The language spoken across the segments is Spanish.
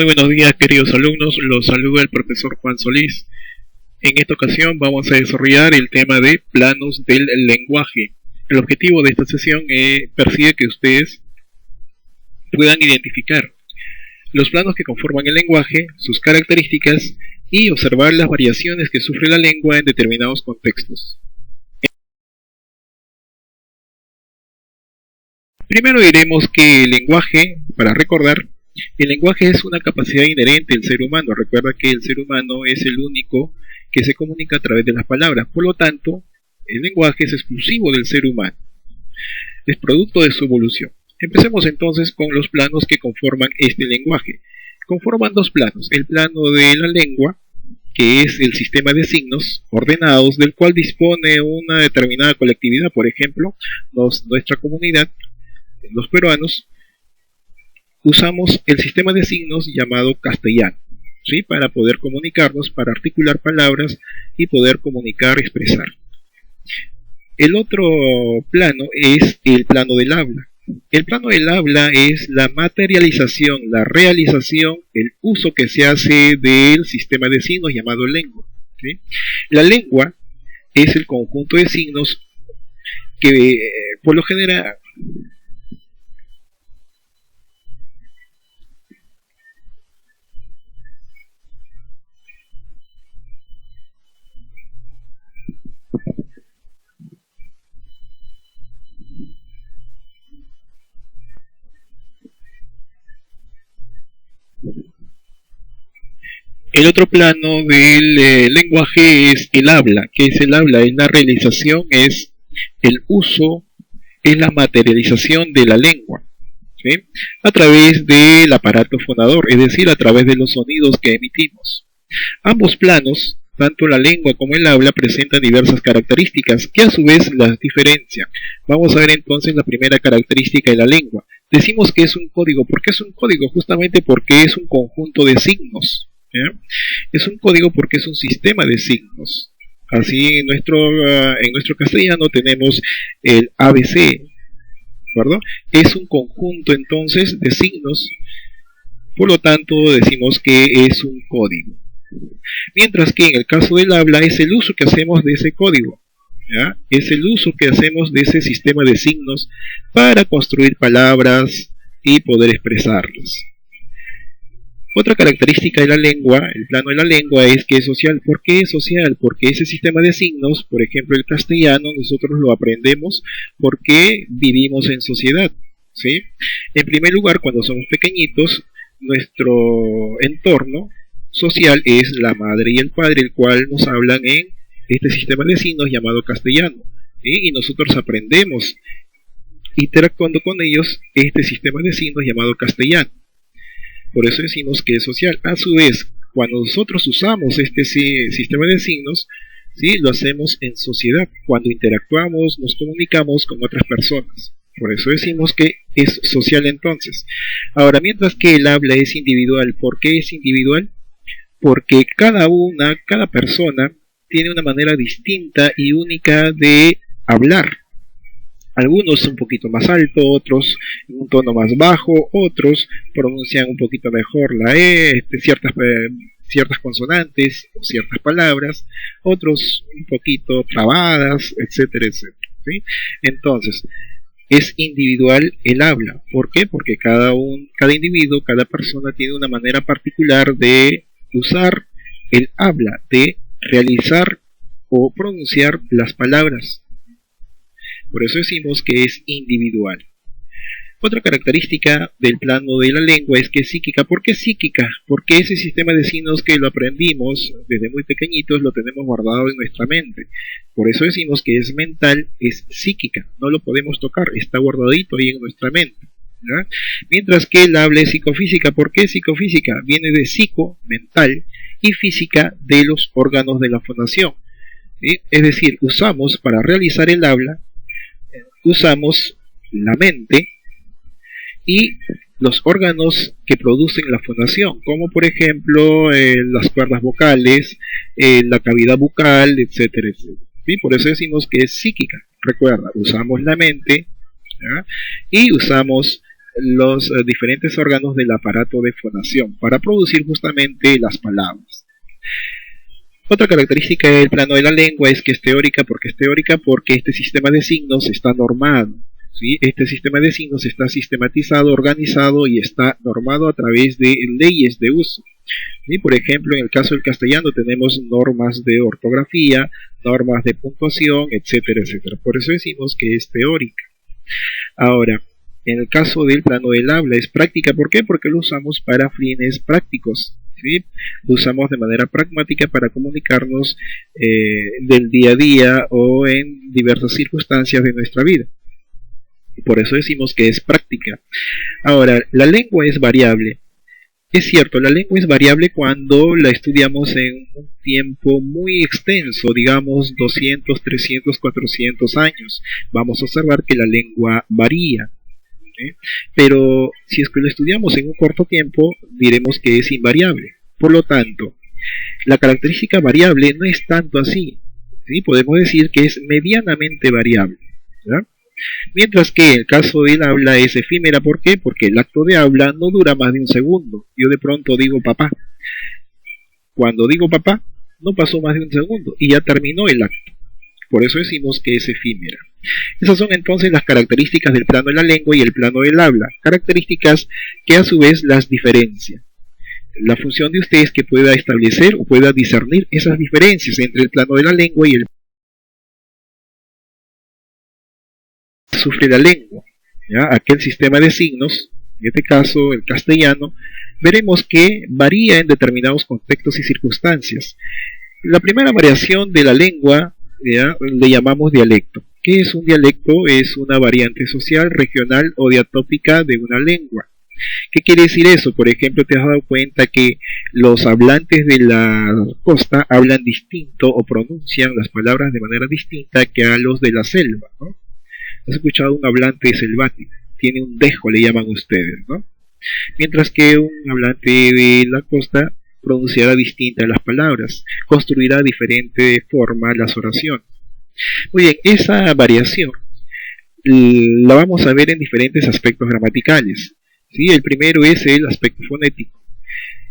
Muy buenos días, queridos alumnos, los saluda el profesor Juan Solís. En esta ocasión vamos a desarrollar el tema de planos del lenguaje. El objetivo de esta sesión persigue que ustedes puedan identificar los planos que conforman el lenguaje, sus características y observar las variaciones que sufre la lengua en determinados contextos. Primero diremos que el lenguaje, para recordar, el lenguaje es una capacidad inherente del ser humano. Recuerda que el ser humano es el único que se comunica a través de las palabras. Por lo tanto, el lenguaje es exclusivo del ser humano. Es producto de su evolución. Empecemos entonces con los planos que conforman este lenguaje. Conforman dos planos. El plano de la lengua, que es el sistema de signos ordenados del cual dispone una determinada colectividad. Por ejemplo, nuestra comunidad, los peruanos, usamos el sistema de signos llamado castellano, ¿sí? Para poder comunicarnos, para articular palabras y poder comunicar, expresar. El otro plano es el plano del habla. El plano del habla es la materialización, la realización, el uso que se hace del sistema de signos llamado lengua, ¿sí? La lengua es el conjunto de signos que por lo general el otro plano del lenguaje es el habla. ¿Qué es el habla? Es la realización, es el uso, es la materialización de la lengua, ¿sí? A través del aparato fonador, es decir, a través de los sonidos que emitimos. Ambos planos, tanto la lengua como el habla, presentan diversas características que a su vez las diferencian. Vamos a ver entonces la primera característica de la lengua. Decimos que es un código. ¿Por qué es un código? Justamente porque es un conjunto de signos, ¿ya? Es un código porque es un sistema de signos. Así en nuestro castellano tenemos el ABC, ¿verdad? Es un conjunto entonces de signos, por lo tanto decimos que es un código. Mientras que en el caso del habla es el uso que hacemos de ese código, ¿ya? Es el uso que hacemos de ese sistema de signos para construir palabras y poder expresarlas. Otra característica de la lengua, el plano de la lengua, es que es social. ¿Por qué es social? Porque ese sistema de signos, por ejemplo el castellano, nosotros lo aprendemos porque vivimos en sociedad, ¿sí? En primer lugar, cuando somos pequeñitos, nuestro entorno social es la madre y el padre, el cual nos hablan en este sistema de signos llamado castellano, ¿sí? Y nosotros aprendemos interactuando con ellos este sistema de signos llamado castellano. Por eso decimos que es social. A su vez, cuando nosotros usamos este sistema de signos, ¿sí? Lo hacemos en sociedad, cuando interactuamos, nos comunicamos con otras personas. Por eso decimos que es social entonces. Ahora, mientras que el habla es individual. ¿Por qué es individual? Porque cada persona tiene una manera distinta y única de hablar. Algunos un poquito más alto, otros en un tono más bajo, otros pronuncian un poquito mejor la ciertas consonantes o ciertas palabras, otros un poquito trabadas, etcétera, etcétera, ¿sí? Entonces, es individual el habla. ¿Por qué? Porque cada individuo, cada persona tiene una manera particular de usar el habla, de realizar o pronunciar las palabras. Por eso decimos que es individual. Otra característica del plano de la lengua es que es psíquica. ¿Por qué psíquica? Porque ese sistema de signos que lo aprendimos desde muy pequeñitos lo tenemos guardado en nuestra mente. Por eso decimos que es mental, es psíquica. No lo podemos tocar, está guardadito ahí en nuestra mente, ¿ya? Mientras que el habla es psicofísica. ¿Por qué psicofísica? Viene de psico, mental, y física, de los órganos de la fonación, ¿sí? Es decir, usamos para realizar el habla, usamos la mente y los órganos que producen la fonación, como por ejemplo las cuerdas vocales, la cavidad bucal, etcétera, etcétera. ¿Sí? Por eso decimos que es psíquica. Recuerda, usamos la mente, ¿ya? Y usamos los diferentes órganos del aparato de fonación para producir justamente las palabras. Otra característica del plano de la lengua es que es teórica. ¿Por qué es teórica? Porque este sistema de signos está normado. ¿Sí? Este sistema de signos está sistematizado, organizado y está normado a través de leyes de uso. ¿Sí? Por ejemplo, en el caso del castellano tenemos normas de ortografía, normas de puntuación, etcétera, etcétera. Por eso decimos que es teórica. Ahora, en el caso del plano del habla es práctica. ¿Por qué? Porque lo usamos para fines prácticos. ¿Sí? Lo usamos de manera pragmática para comunicarnos del día a día o en diversas circunstancias de nuestra vida. Y por eso decimos que es práctica. Ahora, la lengua es variable. Es cierto, la lengua es variable cuando la estudiamos en un tiempo muy extenso, digamos 200, 300, 400 años. Vamos a observar que la lengua varía. ¿Sí? Pero si es que lo estudiamos en un corto tiempo, diremos que es invariable. Por lo tanto, la característica variable no es tanto así. ¿Sí? Podemos decir que es medianamente variable. ¿Verdad? Mientras que el caso del habla es efímera. ¿Por qué? Porque el acto de habla no dura más de un segundo. Yo de pronto digo papá. Cuando digo papá, no pasó más de un segundo y ya terminó el acto. Por eso decimos que es efímera. Esas son entonces las características del plano de la lengua y el plano del habla. Características que a su vez las diferencian. La función de usted es que pueda establecer o pueda discernir esas diferencias entre el plano de la lengua y el sufre la lengua. ¿Ya? Aquel sistema de signos, en este caso el castellano, veremos que varía en determinados contextos y circunstancias. La primera variación de la lengua, ¿ya?, le llamamos dialecto. ¿Qué es un dialecto? Es una variante social, regional o diatópica de una lengua. ¿Qué quiere decir eso? Por ejemplo, te has dado cuenta que los hablantes de la costa hablan distinto o pronuncian las palabras de manera distinta que a los de la selva, ¿no? ¿Has escuchado un hablante selvático? Tiene un dejo, le llaman ustedes, ¿no? Mientras que un hablante de la costa pronunciará distintas las palabras, construirá de diferente forma las oraciones. Muy bien, esa variación la vamos a ver en diferentes aspectos gramaticales. ¿Sí? El primero es el aspecto fonético.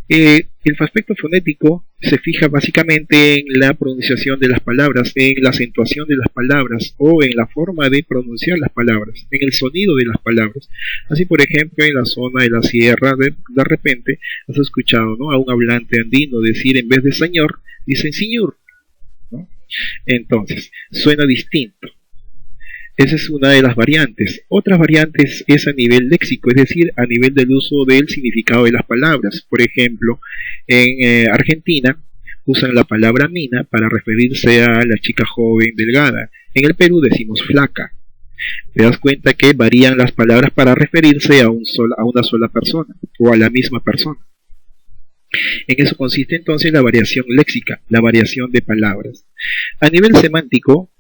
El aspecto fonético se fija básicamente en la pronunciación de las palabras, en la acentuación de las palabras o en la forma de pronunciar las palabras, en el sonido de las palabras. Así, por ejemplo, en la zona de la sierra, de repente has escuchado, ¿no?, a un hablante andino decir, en vez de señor, dicen señor, ¿no? Entonces, suena distinto. Esa es una de las variantes. Otras variantes es a nivel léxico, es decir, a nivel del uso del significado de las palabras. Por ejemplo, en Argentina usan la palabra mina para referirse a la chica joven delgada. En el Perú decimos flaca. Te das cuenta que varían las palabras para referirse a una sola persona o a la misma persona. En eso consiste entonces la variación léxica, la variación de palabras. A nivel semántico,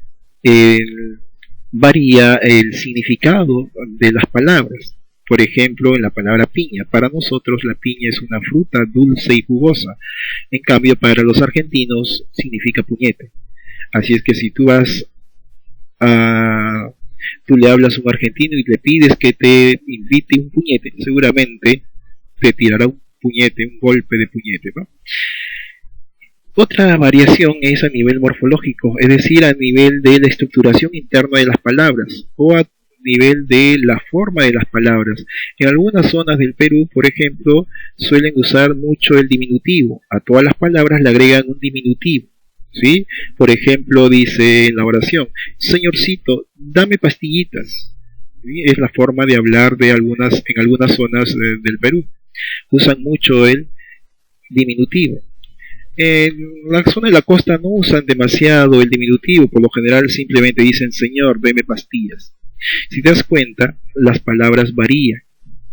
varía el significado de las palabras. Por ejemplo, en la palabra piña, para nosotros la piña es una fruta dulce y jugosa. En cambio, para los argentinos significa puñete. Así es que si tú tú le hablas a un argentino y le pides que te invite un puñete, seguramente te tirará un puñete, un golpe de puñete, ¿no? Otra variación es a nivel morfológico, es decir, a nivel de la estructuración interna de las palabras o a nivel de la forma de las palabras. En algunas zonas del Perú, por ejemplo, suelen usar mucho el diminutivo. A todas las palabras le agregan un diminutivo, ¿sí? Por ejemplo, dice en la oración, señorcito, dame pastillitas. ¿Sí? Es la forma de hablar en algunas zonas del Perú. Usan mucho el diminutivo. En la zona de la costa no usan demasiado el diminutivo, por lo general simplemente dicen señor, deme pastillas. Si te das cuenta, las palabras varían,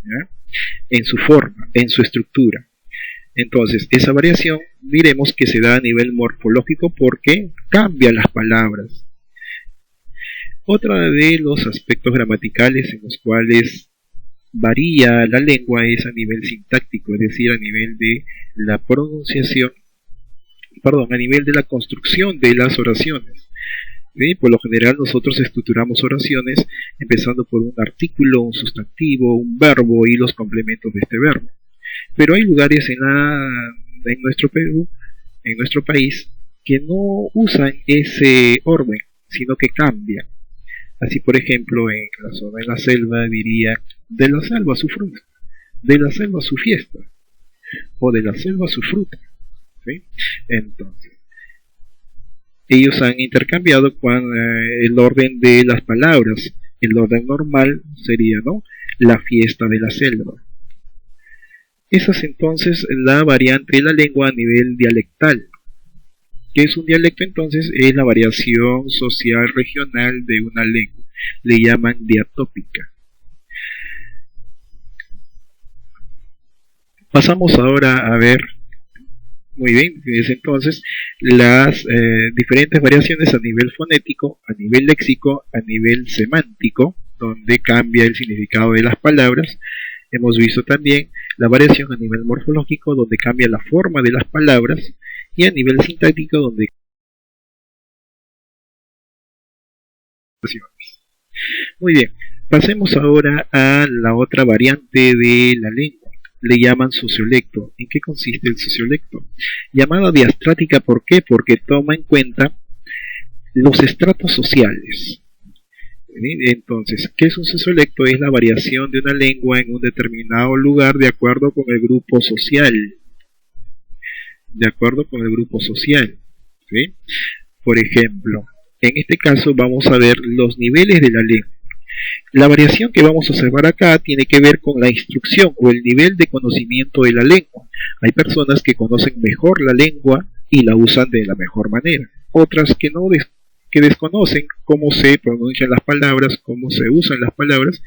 ¿ya?, en su forma, en su estructura. Entonces, esa variación diremos que se da a nivel morfológico porque cambian las palabras. Otro de los aspectos gramaticales en los cuales varía la lengua es a nivel sintáctico, es decir, a nivel de la pronunciación, a nivel de la construcción de las oraciones. ¿sí? Por lo general nosotros estructuramos oraciones empezando por un artículo, un sustantivo, un verbo y los complementos de este verbo. Pero hay lugares en nuestro Perú, en nuestro país, que no usan ese orden, sino que cambian. Así, por ejemplo, en la zona de la selva diría: de la selva su fruta, de la selva su fiesta, o de la selva su fruta, ¿sí? Entonces, ellos han intercambiado el orden de las palabras. El orden normal sería, ¿no?, la fiesta de la selva. Esa es entonces la variante de la lengua a nivel dialectal. ¿Qué es un dialecto entonces? Es la variación social regional de una lengua. Le llaman diatópica. Pasamos ahora a ver, muy bien, es entonces las diferentes variaciones a nivel fonético, a nivel léxico, a nivel semántico, donde cambia el significado de las palabras. Hemos visto también la variación a nivel morfológico, donde cambia la forma de las palabras, y a nivel sintáctico, donde muy bien, pasemos ahora a la otra variante de la lengua. Le llaman sociolecto. ¿En qué consiste el sociolecto? Llamada diastrática, ¿por qué? Porque toma en cuenta los estratos sociales. Entonces, ¿qué es un sociolecto? Es la variación de una lengua en un determinado lugar de acuerdo con el grupo social. De acuerdo con el grupo social, ¿sí? Por ejemplo, en este caso vamos a ver los niveles de la lengua. La variación que vamos a observar acá tiene que ver con la instrucción o el nivel de conocimiento de la lengua. Hay personas que conocen mejor la lengua y la usan de la mejor manera. Otras que no, que desconocen cómo se pronuncian las palabras, cómo se usan las palabras,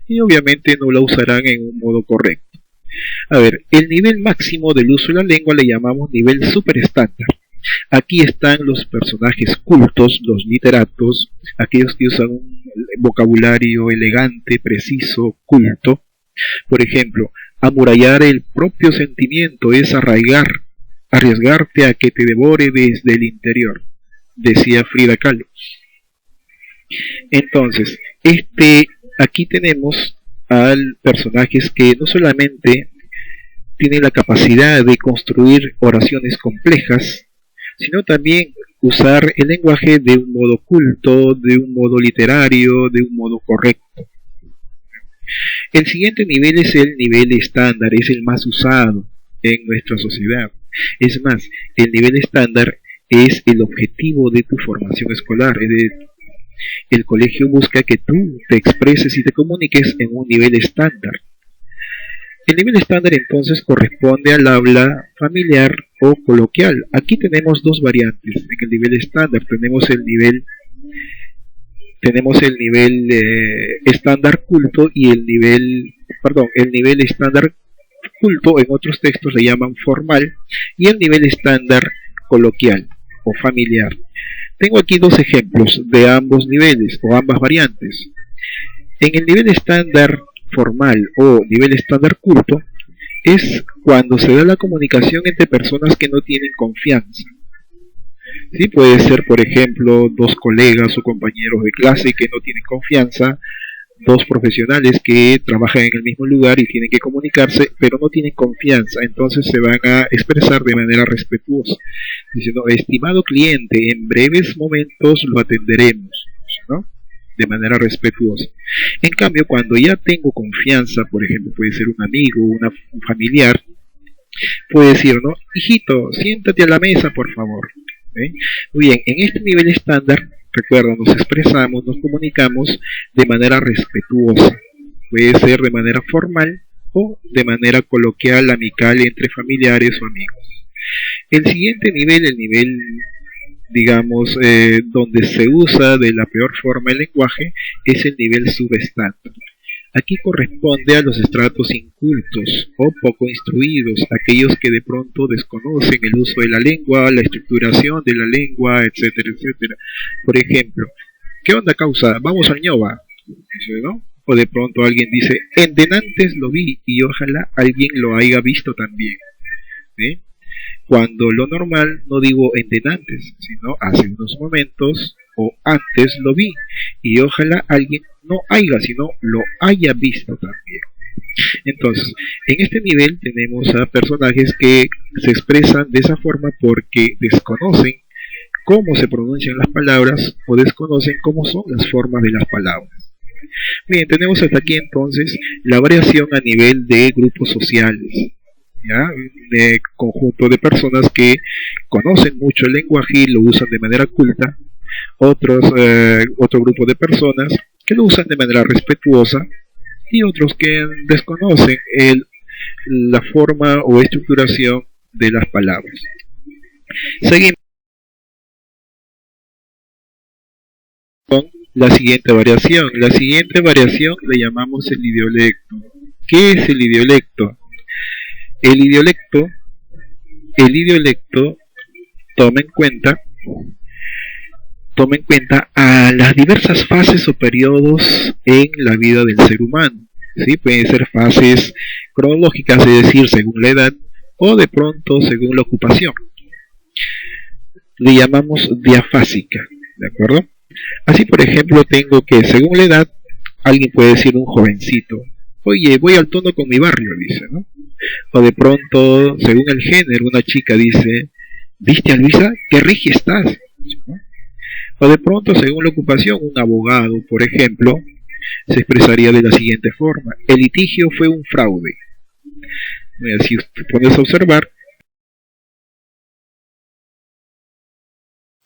y obviamente no la usarán en un modo correcto. A ver, el nivel máximo del uso de la lengua le llamamos nivel superestándar. Aquí están los personajes cultos, los literatos, aquellos que usan un vocabulario elegante, preciso, culto. Por ejemplo, amurallar el propio sentimiento es arriesgarte a que te devore desde el interior, decía Frida Kahlo. Entonces, aquí tenemos al personajes que no solamente tienen la capacidad de construir oraciones complejas, sino también usar el lenguaje de un modo culto, de un modo literario, de un modo correcto. El siguiente nivel es el nivel estándar, es el más usado en nuestra sociedad. Es más, el nivel estándar es el objetivo de tu formación escolar. El colegio busca que tú te expreses y te comuniques en un nivel estándar. El nivel estándar entonces corresponde al habla familiar o coloquial. Aquí tenemos dos variantes. En el nivel estándar tenemos el nivel estándar culto y el nivel estándar culto en otros textos le llaman formal, y el nivel estándar coloquial o familiar. Tengo aquí dos ejemplos de ambos niveles o ambas variantes. En el nivel estándar formal o nivel estándar culto es cuando se da la comunicación entre personas que no tienen confianza. ¿Sí? Puede ser, por ejemplo, dos colegas o compañeros de clase que no tienen confianza, dos profesionales que trabajan en el mismo lugar y tienen que comunicarse, pero no tienen confianza. Entonces se van a expresar de manera respetuosa, diciendo: estimado cliente, en breves momentos lo atenderemos, ¿no?, de manera respetuosa. En cambio, cuando ya tengo confianza, por ejemplo, puede ser un amigo, un familiar, puede decir, ¿no?, hijito, siéntate a la mesa, por favor. Muy bien, en este nivel estándar, recuerda, nos expresamos, nos comunicamos de manera respetuosa. Puede ser de manera formal o de manera coloquial, amical, entre familiares o amigos. El siguiente nivel, el nivel, digamos, donde se usa de la peor forma el lenguaje, es el nivel subestándar. Aquí corresponde a los estratos incultos o poco instruidos, aquellos que de pronto desconocen el uso de la lengua, la estructuración de la lengua, etcétera, etcétera. Por ejemplo, ¿qué onda, causa? Vamos al ñoba, ¿no? O de pronto alguien dice: en denantes lo vi, y ojalá alguien lo haya visto también, ¿sí? Cuando lo normal, no digo en denantes, sino hace unos momentos o antes lo vi, y ojalá alguien no haya, sino lo haya visto también. Entonces, en este nivel tenemos a personajes que se expresan de esa forma porque desconocen cómo se pronuncian las palabras o desconocen cómo son las formas de las palabras. Bien, tenemos hasta aquí entonces la variación a nivel de grupos sociales, ¿ya? De conjunto de personas que conocen mucho el lenguaje y lo usan de manera culta, otro grupo de personas que lo usan de manera respetuosa y otros que desconocen la forma o estructuración de las palabras. Seguimos con la siguiente variación. La siguiente variación le llamamos el idiolecto. ¿Qué es el idiolecto? El idiolecto toma en cuenta a las diversas fases o periodos en la vida del ser humano. ¿Sí? Pueden ser fases cronológicas, es decir, según la edad, o de pronto según la ocupación. Le llamamos diafásica, ¿de acuerdo? Así, por ejemplo, tengo que según la edad, alguien puede decir un jovencito, oye, voy al tono con mi barrio, dice, ¿no? O de pronto, según el género, una chica dice, ¿viste a Luisa? ¡Qué regia estás! ¿No? O de pronto, según la ocupación, un abogado, por ejemplo, se expresaría de la siguiente forma: el litigio fue un fraude. Si te pones a observar,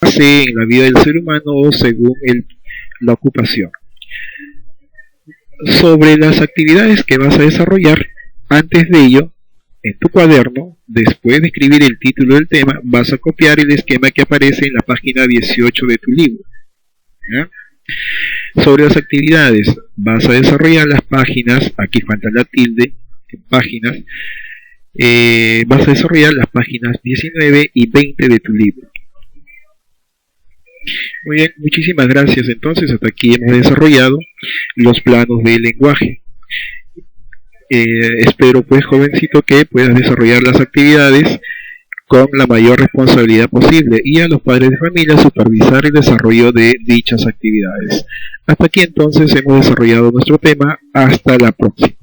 hace en la vida del ser humano o según la ocupación. Sobre las actividades que vas a desarrollar, antes de ello, en tu cuaderno, después de escribir el título del tema, vas a copiar el esquema que aparece en la página 18 de tu libro. ¿Ya? Sobre las actividades, vas a desarrollar las páginas, aquí falta la tilde, en páginas, vas a desarrollar las páginas 19 y 20 de tu libro. Muy bien, muchísimas gracias. Entonces, hasta aquí hemos desarrollado los planos del lenguaje. Espero, pues, jovencito, que puedas desarrollar las actividades con la mayor responsabilidad posible y a los padres de familia supervisar el desarrollo de dichas actividades. Hasta aquí entonces hemos desarrollado nuestro tema. Hasta la próxima.